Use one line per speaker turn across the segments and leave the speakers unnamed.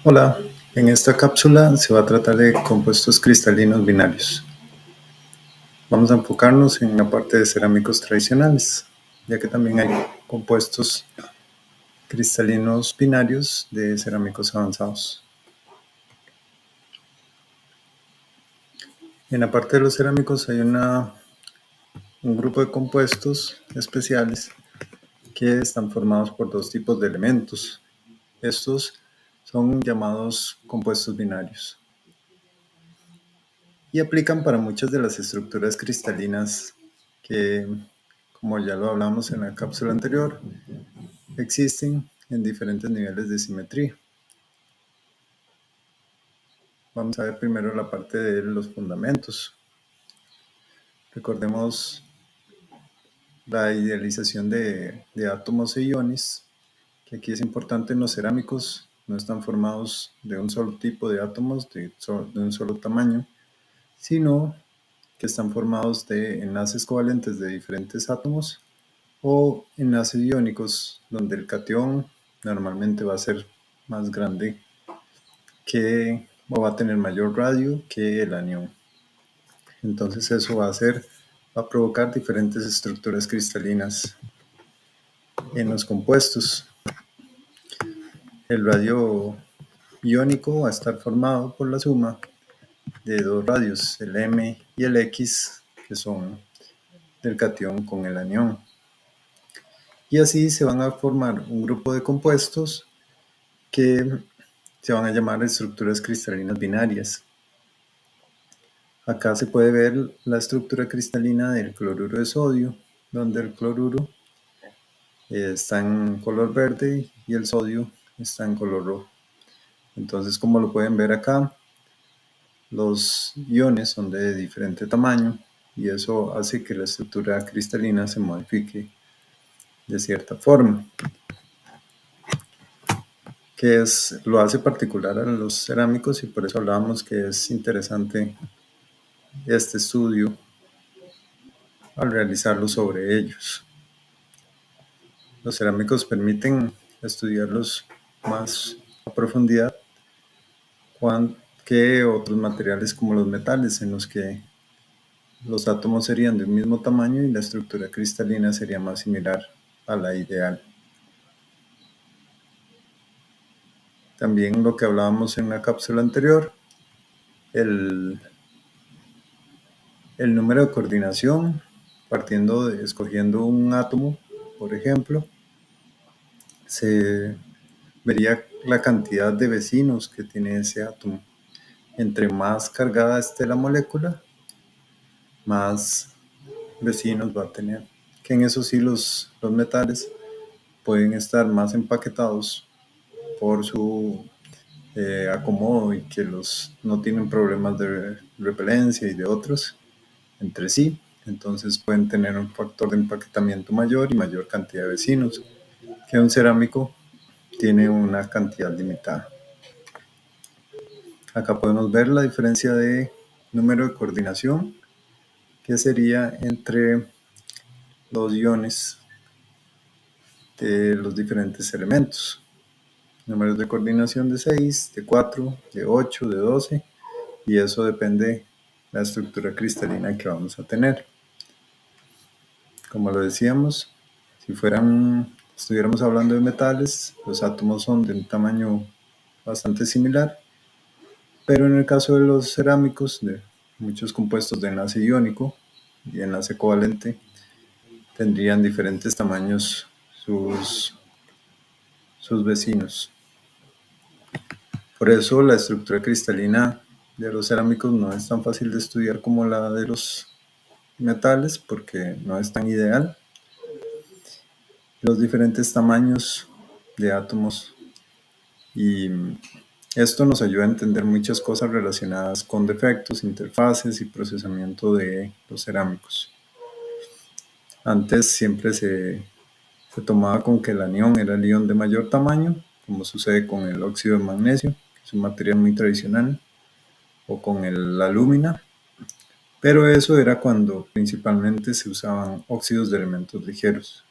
Hola, en esta cápsula se va a tratar de compuestos cristalinos binarios. Vamos a enfocarnos en la parte de cerámicos tradicionales, ya que también hay compuestos cristalinos binarios de cerámicos avanzados. En la parte de los cerámicos hay un grupo de compuestos especiales que están formados por dos tipos de elementos. Estos son llamados compuestos binarios y aplican para muchas de las estructuras cristalinas que, como ya lo hablamos en la cápsula anterior, existen en diferentes niveles de simetría. Vamos a ver primero la parte de los fundamentos. Recordemos la idealización de átomos e iones, que aquí es importante. En los cerámicos no están formados de un solo tipo de átomos, de un solo tamaño, sino que están formados de enlaces covalentes de diferentes átomos o enlaces iónicos, donde el catión normalmente va a ser más grande o va a tener mayor radio que el anión. Entonces eso va a provocar diferentes estructuras cristalinas en los compuestos. El radio iónico va a estar formado por la suma de dos radios, el M y el X, que son del catión con el anión. Y así se van a formar un grupo de compuestos que se van a llamar estructuras cristalinas binarias. Acá se puede ver la estructura cristalina del cloruro de sodio, donde el cloruro está en color verde y el sodio está en color rojo. Entonces, como lo pueden ver acá, los iones son de diferente tamaño y eso hace que la estructura cristalina se modifique de cierta forma, lo hace particular a los cerámicos, y por eso hablábamos que es interesante este estudio al realizarlo sobre ellos. Los cerámicos permiten estudiarlos más a profundidad que otros materiales como los metales, en los que los átomos serían de un mismo tamaño y la estructura cristalina sería más similar a la ideal. También lo que hablábamos en la cápsula anterior, el número de coordinación, escogiendo un átomo, por ejemplo, se vería la cantidad de vecinos que tiene ese átomo. Entre más cargada esté la molécula, más vecinos va a tener. Que en eso sí los metales pueden estar más empaquetados por su acomodo, y que no tienen problemas de repelencia y de otros entre sí. Entonces pueden tener un factor de empaquetamiento mayor y mayor cantidad de vecinos, que un cerámico tiene una cantidad limitada. Acá podemos ver la diferencia de número de coordinación, que sería entre los iones de los diferentes elementos. Números de coordinación de 6, de 4, de 8, de 12, y eso depende de la estructura cristalina que vamos a tener. Como lo decíamos, si estuviéramos hablando de metales, los átomos son de un tamaño bastante similar, pero en el caso de los cerámicos, de muchos compuestos de enlace iónico y enlace covalente, tendrían diferentes tamaños sus vecinos. Por eso la estructura cristalina de los cerámicos no es tan fácil de estudiar como la de los metales, porque no es tan ideal. Los diferentes tamaños de átomos, y esto nos ayuda a entender muchas cosas relacionadas con defectos, interfaces y procesamiento de los cerámicos. Antes siempre se tomaba con que el anión era el ion de mayor tamaño, como sucede con el óxido de magnesio, que es un material muy tradicional, o con la alúmina, pero eso era cuando principalmente se usaban óxidos de elementos ligeros.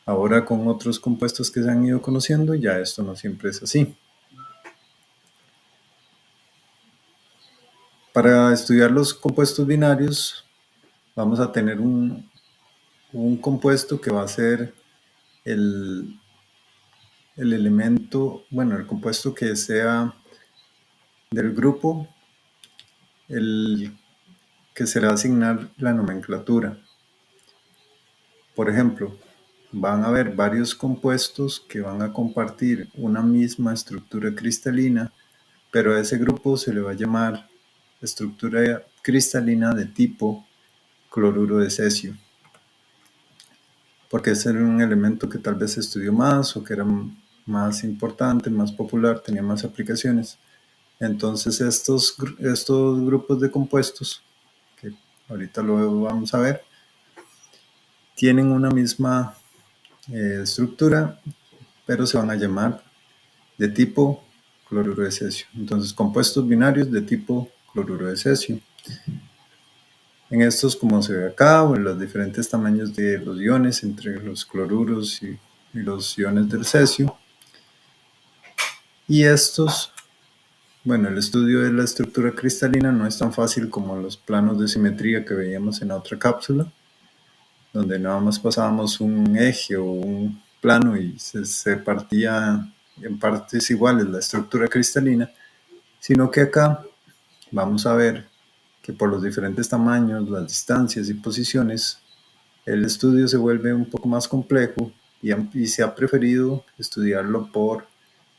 Ahora con otros compuestos que se han ido conociendo, ya esto no siempre es así. Para estudiar los compuestos binarios, vamos a tener un compuesto que va a ser el, el elemento, bueno, el compuesto que sea del grupo, el que se le va a asignar la nomenclatura. Por ejemplo, van a haber varios compuestos que van a compartir una misma estructura cristalina, pero a ese grupo se le va a llamar estructura cristalina de tipo cloruro de cesio, porque ese era un elemento que tal vez se estudió más o que era más importante, más popular, tenía más aplicaciones. Entonces estos grupos de compuestos, que ahorita lo vamos a ver, tienen una misma estructura, pero se van a llamar de tipo cloruro de cesio. Entonces, compuestos binarios de tipo cloruro de cesio. En estos, como se ve acá, o en los diferentes tamaños de los iones entre los cloruros y los iones del cesio. Y estos, bueno, el estudio de la estructura cristalina no es tan fácil como los planos de simetría que veíamos en la otra cápsula, donde nada más pasábamos un eje o un plano y se partía en partes iguales la estructura cristalina, sino que acá vamos a ver que por los diferentes tamaños, las distancias y posiciones, el estudio se vuelve un poco más complejo y se ha preferido estudiarlo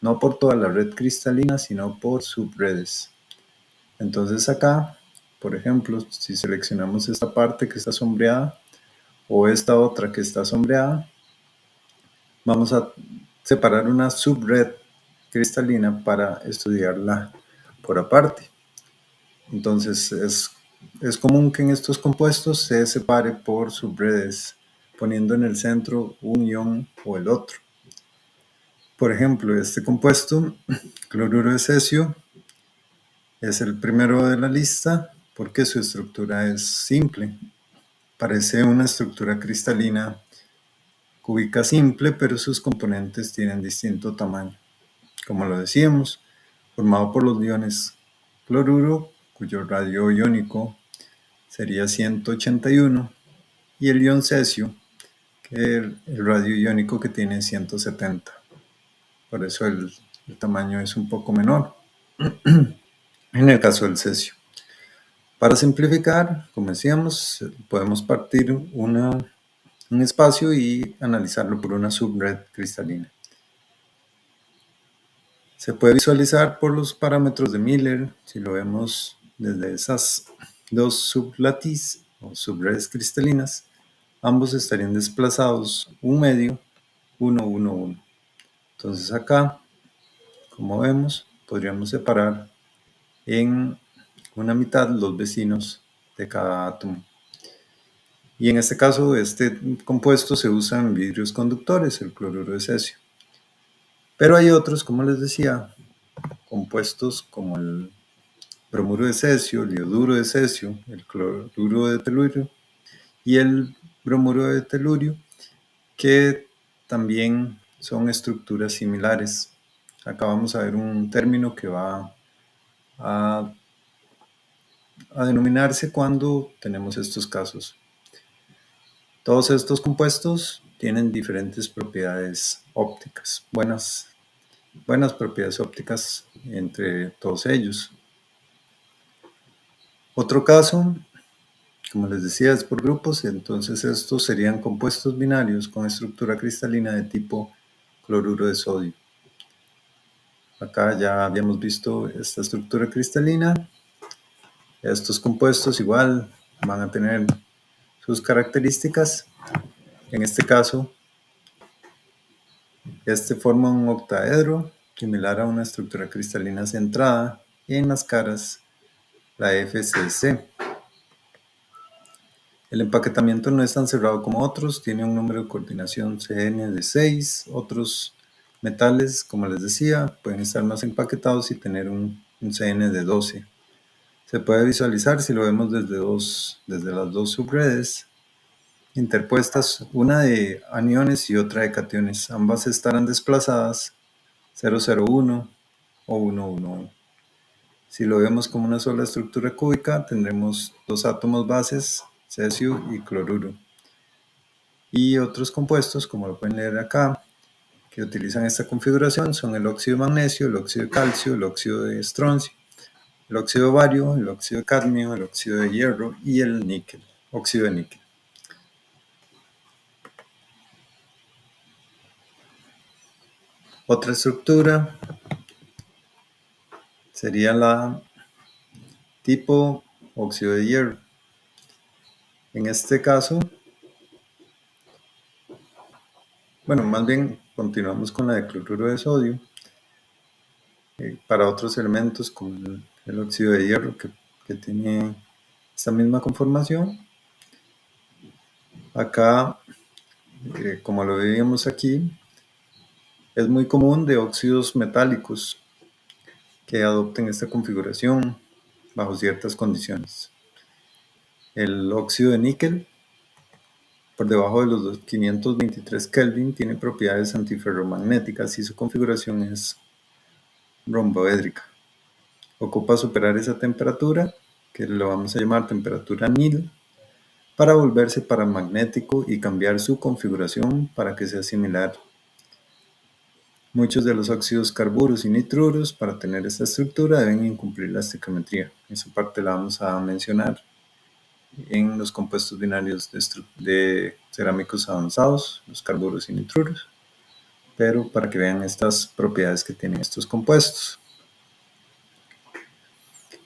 no por toda la red cristalina, sino por subredes. Entonces acá, por ejemplo, si seleccionamos esta parte que está sombreada o esta otra que está sombreada, vamos a separar una subred cristalina para estudiarla por aparte. Entonces es común que en estos compuestos se separe por subredes, poniendo en el centro un ion o el otro. Por ejemplo, este compuesto, cloruro de cesio, es el primero de la lista porque su estructura es simple. Parece una estructura cristalina cúbica simple, pero sus componentes tienen distinto tamaño. Como lo decíamos, formado por los iones cloruro, cuyo radio iónico sería 181, y el ion cesio, que el radio iónico que tiene 170. Por eso el tamaño es un poco menor en el caso del cesio. Para simplificar, como decíamos, podemos partir un espacio y analizarlo por una subred cristalina. Se puede visualizar por los parámetros de Miller, si lo vemos desde esas dos sublattice o subredes cristalinas, ambos estarían desplazados un medio, 1, 1, 1. Entonces acá, como vemos, podríamos separar en una mitad los vecinos de cada átomo. Y en este caso, este compuesto se usa en vidrios conductores, el cloruro de cesio. Pero hay otros, como les decía, compuestos como el bromuro de cesio, el ioduro de cesio, el cloruro de telurio y el bromuro de telurio, que también son estructuras similares. Acá vamos a ver un término que va a denominarse cuando tenemos estos casos. Todos estos compuestos tienen diferentes propiedades ópticas, buenas propiedades ópticas entre todos ellos. Otro caso, como les decía, es por grupos, entonces estos serían compuestos binarios con estructura cristalina de tipo cloruro de sodio. Acá ya habíamos visto esta estructura cristalina. Estos compuestos igual van a tener sus características. En este caso, este forma un octaedro similar a una estructura cristalina centrada y en las caras la FCC. El empaquetamiento no es tan cerrado como otros, tiene un número de coordinación CN de 6. Otros metales, como les decía, pueden estar más empaquetados y tener un CN de 12. Se puede visualizar si lo vemos desde las dos subredes. interpuestas, una de aniones y otra de cationes. Ambas estarán desplazadas 0,01 o 1,1. Si lo vemos como una sola estructura cúbica, tendremos dos átomos bases, cesio y cloruro. Y otros compuestos, como lo pueden leer acá, que utilizan esta configuración son el óxido de magnesio, el óxido de calcio, el óxido de estroncio, el óxido de bario, el óxido de cadmio, el óxido de hierro y el níquel, óxido de níquel. Otra estructura sería la tipo óxido de hierro. En este caso, bueno, más bien continuamos con la de cloruro de sodio. Para otros elementos como el óxido de hierro que tiene esta misma conformación. Acá, como lo veíamos aquí, es muy común de óxidos metálicos que adopten esta configuración bajo ciertas condiciones. El óxido de níquel, por debajo de los 523 Kelvin, tiene propiedades antiferromagnéticas y su configuración es romboédrica. Ocupa superar esa temperatura, que lo vamos a llamar temperatura Nil, para volverse paramagnético y cambiar su configuración para que sea similar. Muchos de los óxidos carburos y nitruros, para tener esta estructura, deben incumplir la estequiometría. Esa parte la vamos a mencionar en los compuestos binarios de cerámicos avanzados, los carburos y nitruros, pero para que vean estas propiedades que tienen estos compuestos.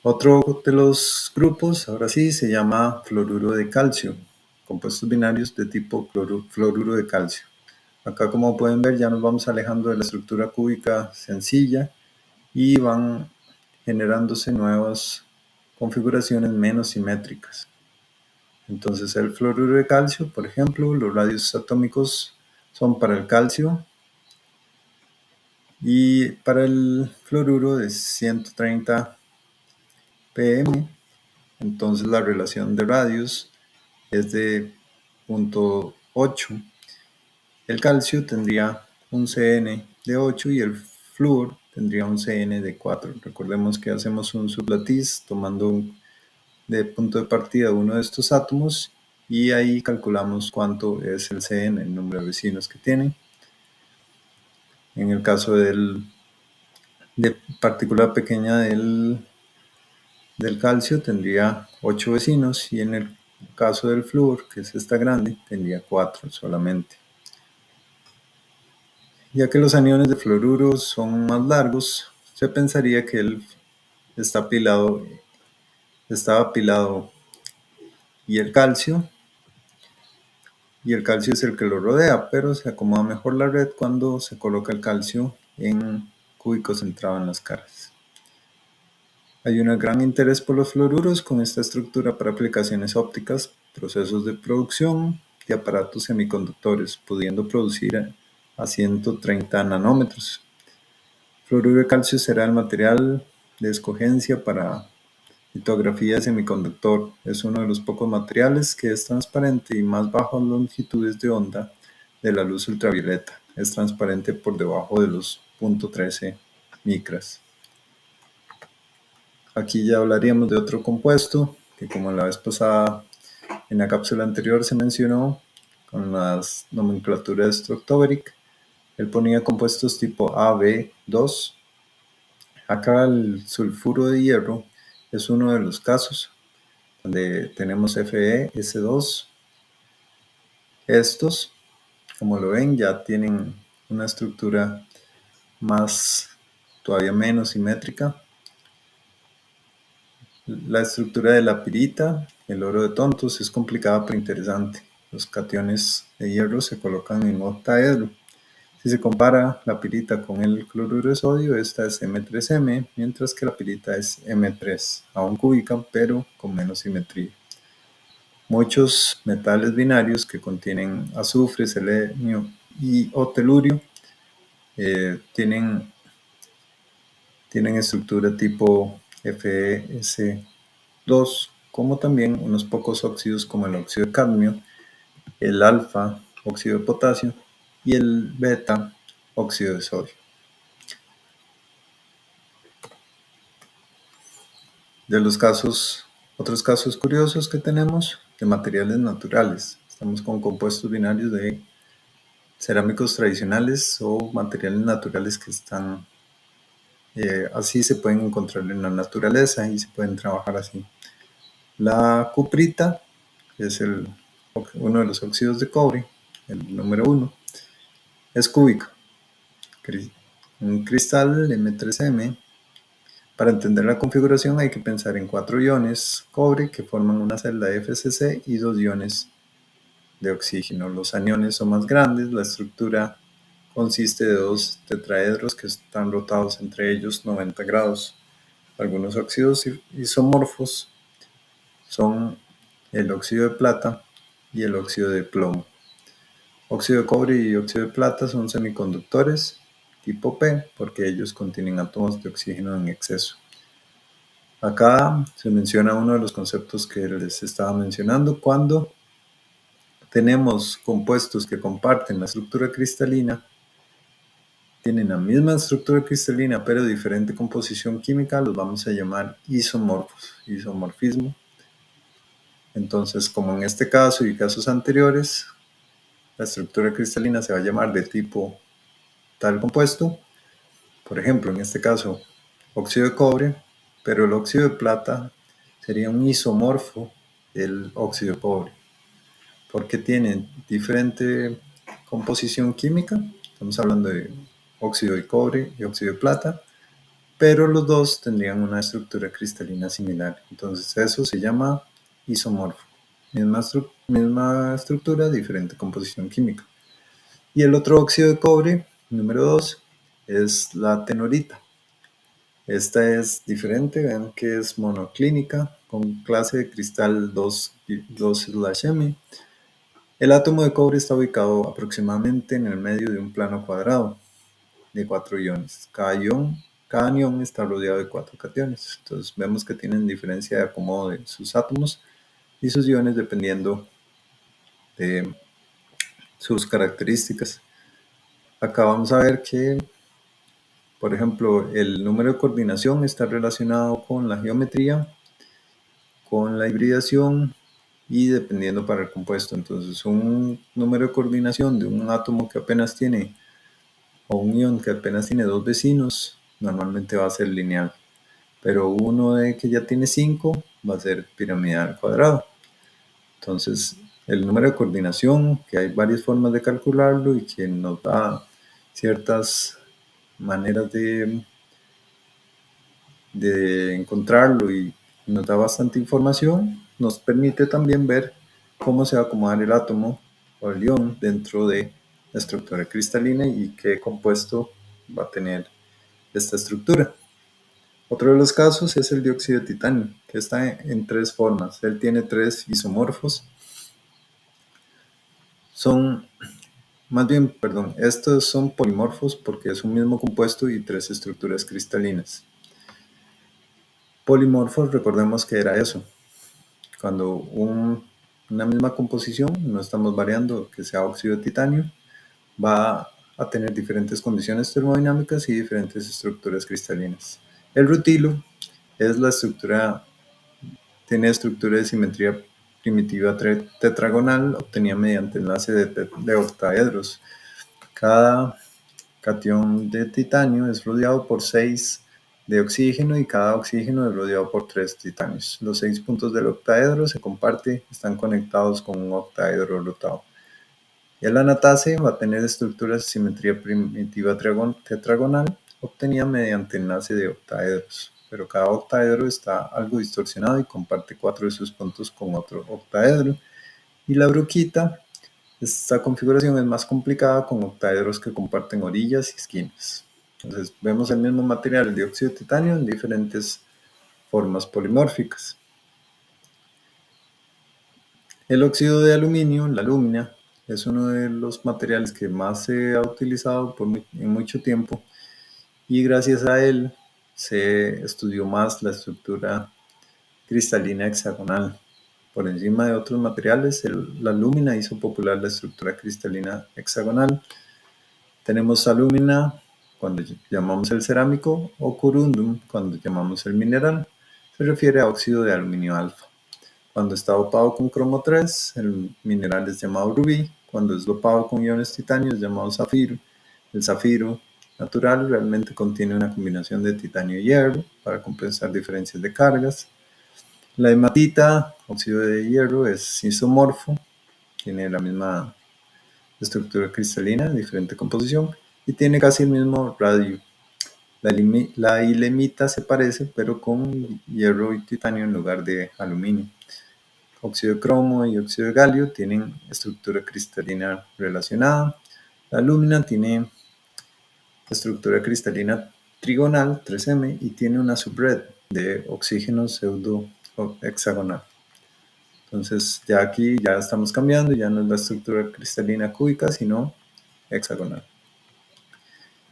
Otro de los grupos, ahora sí, se llama fluoruro de calcio, compuestos binarios de tipo fluoruro de calcio. Acá, como pueden ver, ya nos vamos alejando de la estructura cúbica sencilla y van generándose nuevas configuraciones menos simétricas. Entonces, el fluoruro de calcio, por ejemplo, los radios atómicos son para el calcio y para el fluoruro de 130 pm. Entonces, la relación de radios es de 0.8. El calcio tendría un CN de 8 y el flúor tendría un CN de 4. Recordemos que hacemos un sublatiz tomando de punto de partida uno de estos átomos y ahí calculamos cuánto es el CN, el número de vecinos que tiene. En el caso de partícula pequeña del calcio tendría 8 vecinos y en el caso del flúor, que es esta grande, tendría 4 solamente. Ya que los aniones de fluoruro son más largos, se pensaría que él estaba apilado y el calcio es el que lo rodea, pero se acomoda mejor la red cuando se coloca el calcio en cúbico centrado en las caras. Hay un gran interés por los fluoruros con esta estructura para aplicaciones ópticas, procesos de producción de aparatos semiconductores, pudiendo producir a 130 nanómetros. Fluoruro de calcio será el material de escogencia para litografía de semiconductor. Es uno de los pocos materiales que es transparente y más bajas longitudes de onda de la luz ultravioleta. Es transparente por debajo de los 0.13 micras. Aquí ya hablaríamos de otro compuesto que, como la vez pasada en la cápsula anterior se mencionó con las nomenclaturas de Stoktovic, él ponía compuestos tipo AB2. Acá el sulfuro de hierro es uno de los casos donde tenemos FeS2. Estos, como lo ven, ya tienen una estructura todavía menos simétrica. La estructura de la pirita, el oro de tontos, es complicada pero interesante. Los cationes de hierro se colocan en octaedro. Si se compara la pirita con el cloruro de sodio, esta es M3M, mientras que la pirita es M3, aún cúbica, pero con menos simetría. Muchos metales binarios que contienen azufre, selenio o telurio tienen estructura tipo FeS2, como también unos pocos óxidos como el óxido de cadmio el alfa, óxido de potasio, y el beta, óxido de sodio. De los otros casos curiosos que tenemos de materiales naturales. Estamos con compuestos binarios de cerámicos tradicionales o materiales naturales que están así, se pueden encontrar en la naturaleza y se pueden trabajar así. La cuprita, que es uno de los óxidos de cobre, el número 1, es cúbico. Un cristal M3M. Para entender la configuración hay que pensar en 4 iones cobre que forman una celda FCC y 2 iones de oxígeno. Los aniones son más grandes, la estructura consiste de 2 tetraedros que están rotados entre ellos 90 grados. Algunos óxidos isomorfos son el óxido de plata y el óxido de plomo. Óxido de cobre y óxido de plata son semiconductores tipo P porque ellos contienen átomos de oxígeno en exceso. Acá se menciona uno de los conceptos que les estaba mencionando. Cuando tenemos compuestos que comparten la estructura cristalina, tienen la misma estructura cristalina pero diferente composición química, los vamos a llamar isomorfos, isomorfismo. Entonces, como en este caso y casos anteriores, la estructura cristalina se va a llamar de tipo tal compuesto. Por ejemplo, en este caso, óxido de cobre, pero el óxido de plata sería un isomorfo del óxido de cobre, porque tienen diferente composición química. Estamos hablando de óxido de cobre y óxido de plata, pero los dos tendrían una estructura cristalina similar. Entonces eso se llama isomorfo. Misma estructura, diferente composición química. Y el otro óxido de cobre, número 2, es la tenorita. Esta es diferente, vean que es monoclínica con clase de cristal 2/M. El átomo de cobre está ubicado aproximadamente en el medio de un plano cuadrado de 4 iones. Cada anión está rodeado de 4 cationes. Entonces vemos que tienen diferencia de acomodo de sus átomos y sus iones dependiendo de sus características. Acá vamos a ver que, por ejemplo, el número de coordinación está relacionado con la geometría, con la hibridación y dependiendo para el compuesto. Entonces, un número de coordinación de un átomo que apenas tiene, o un ion que apenas tiene 2 vecinos, normalmente va a ser lineal. Pero uno de que ya tiene 5 va a ser piramidal al cuadrado. Entonces, el número de coordinación, que hay varias formas de calcularlo y que nos da ciertas maneras de encontrarlo y nos da bastante información, nos permite también ver cómo se va a acomodar el átomo o el ion dentro de la estructura cristalina y qué compuesto va a tener esta estructura. Otro de los casos es el dióxido de titanio, que está en 3 formas. Él tiene 3 isomorfos. Estos son polimorfos porque es un mismo compuesto y 3 estructuras cristalinas. Polimorfos, recordemos que era eso. Cuando una misma composición, no estamos variando, que sea óxido de titanio, va a tener diferentes condiciones termodinámicas y diferentes estructuras cristalinas. El rutilo es tiene estructura de simetría primitiva tetragonal obtenida mediante enlace de octaedros. Cada catión de titanio es rodeado por 6 de oxígeno y cada oxígeno es rodeado por 3 titanios. Los 6 puntos del octaedro están conectados con un octaedro rotado. Y el anatase va a tener estructuras de simetría primitiva tetragonal obtenida mediante enlace de octaedros, pero cada octaedro está algo distorsionado y comparte 4 de sus puntos con otro octaedro. Y la bruquita, esta configuración es más complicada con octaedros que comparten orillas y esquinas. Entonces vemos el mismo material, el dióxido de titanio, en diferentes formas polimórficas. El óxido de aluminio, la alúmina, es uno de los materiales que más se ha utilizado en mucho tiempo y gracias a él se estudió más la estructura cristalina hexagonal, por encima de otros materiales. La alúmina hizo popular la estructura cristalina hexagonal. Tenemos alúmina cuando llamamos el cerámico, o corundum cuando llamamos el mineral. Se refiere a óxido de aluminio alfa. Cuando está dopado con cromo 3, el mineral es llamado rubí. Cuando es dopado con iones titanio es llamado zafiro. El zafiro natural realmente contiene una combinación de titanio y hierro para compensar diferencias de cargas. La hematita, óxido de hierro, es isomorfo, tiene la misma estructura cristalina, diferente composición, y tiene casi el mismo radio. La ilemita se parece, pero con hierro y titanio en lugar de aluminio. Óxido de cromo y óxido de galio tienen estructura cristalina relacionada. La alúmina tiene estructura cristalina trigonal 3M y tiene una subred de oxígeno pseudo hexagonal. Entonces ya aquí ya estamos cambiando, ya no es la estructura cristalina cúbica, sino hexagonal.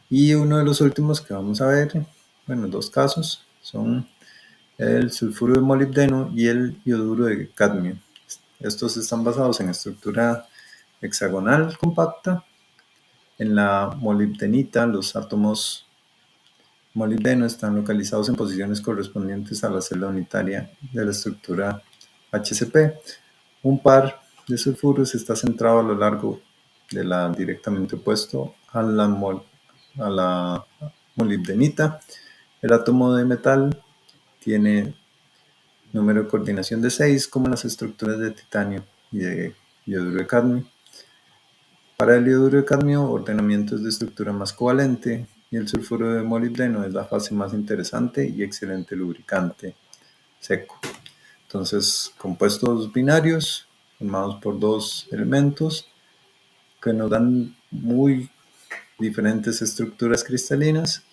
Y uno de los últimos que vamos a ver, bueno, dos casos, son el sulfuro de molibdeno y el yoduro de cadmio. Estos están basados en estructura hexagonal compacta. En la molibdenita, los átomos molibdeno están localizados en posiciones correspondientes a la celda unitaria de la estructura HCP. Un par de sulfuros está centrado a lo largo de la directamente opuesto a la molibdenita. El átomo de metal tiene número de coordinación de 6, como las estructuras de titanio y de yoduro de cadmio. Para el yoduro de cadmio, ordenamiento es de estructura más covalente, y el sulfuro de molibdeno es la fase más interesante y excelente lubricante seco. Entonces, compuestos binarios formados por dos elementos que nos dan muy diferentes estructuras cristalinas,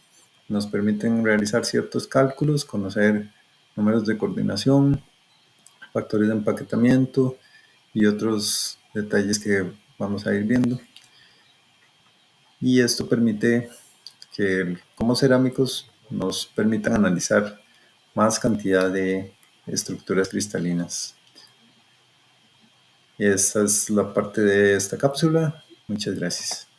nos permiten realizar ciertos cálculos, conocer números de coordinación, factores de empaquetamiento y otros detalles que vamos a ir viendo. Y esto permite que como cerámicos nos permitan analizar más cantidad de estructuras cristalinas. Y esta es la parte de esta cápsula. Muchas gracias.